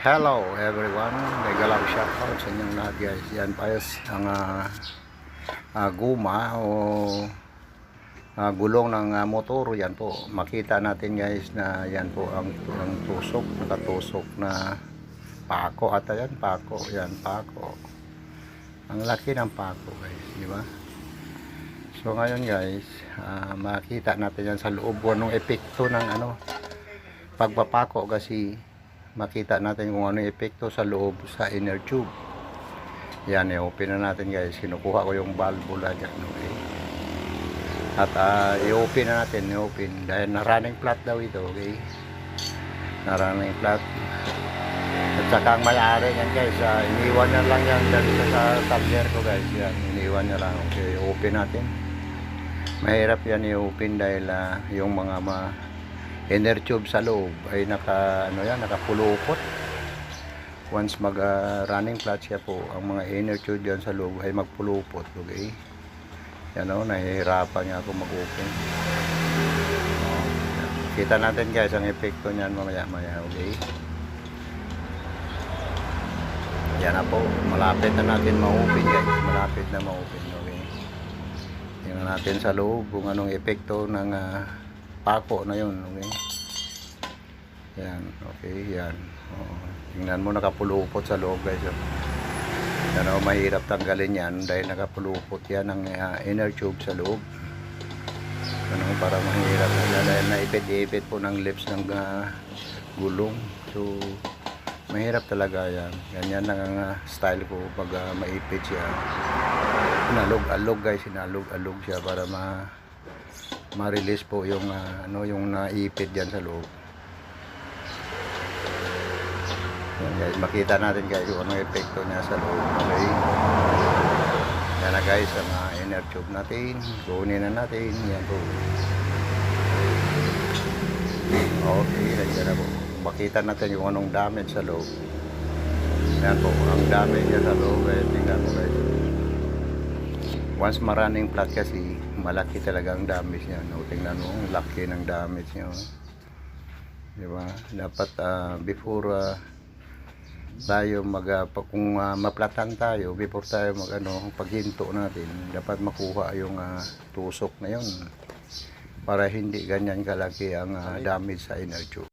Hello everyone, may galaw shoutout sa inyong lahat guys. Yan pa ang guma o gulong ng motor. Yan po, makita natin guys na yan po ang tusok, nakatusok na pako ata yan, pako. Yan, pako. Ang laki ng pako guys, di ba? So ngayon guys, makita natin yan sa loob ng epekto ng pagpapako kasi makita natin kung ano yung epekto sa loob sa inner tube. Yan, i-open na natin guys. Kinukuha ko yung valvula dyan, okay? At i-open na natin, i-open dahil na-running flat daw ito, okay? Na-running flat. At saka ang may-ari yan guys, iniwan na lang yan dyan sa tabler ko guys. Yan, iniwan na lang, okay? I-open natin. Mahirap yan i-open dahil yung mga inner tube sa loob ay nakapulupot. Once mag running flat siya po, ang mga inner tube dyan sa loob ay magpulupot, okay? Yan o, nahihirapan nga ako mag-open. Kita natin guys ang epekto niyan mamaya, okay? Yan na po, malapit na natin ma-open guys, malapit na ma-open, okay? Tingnan natin sa loob kung anong epekto ng pako na yun, okay? Yan, okay, yan. Tingnan mo, nakapulupot sa loob guys. Yan o, mahirap tanggalin yan dahil nakapulupot yan ang inner tube sa loob. Para mahirap na dahil naipit-ipit po ng lips ng gulong. So mahirap talaga yan. Ganyan lang ang style ko pag maipit siya. Inalog-alog guys, inalog-alog siya para ma-release po yung yung naipit diyan sa loob. Yan guys, makita natin guys kung anong epekto niya sa loob. Okay. Yan na guys ang inner tube natin. Kunin na natin. Yan po. Okay, nandiyan na po. Makita natin kung anong damage sa loob. Yan po, ang damage niya sa loob. Tingnan mo guys. Once maraming flat kasi malaki talaga ang damage niya, no? Tingnan mo, ang laki ng damage niya, diba? Dapat before tayo kung maplatan tayo, before tayo paghinto natin, dapat makuha yung tusok na yun para hindi ganyan kalaki ang damage sa inner tube.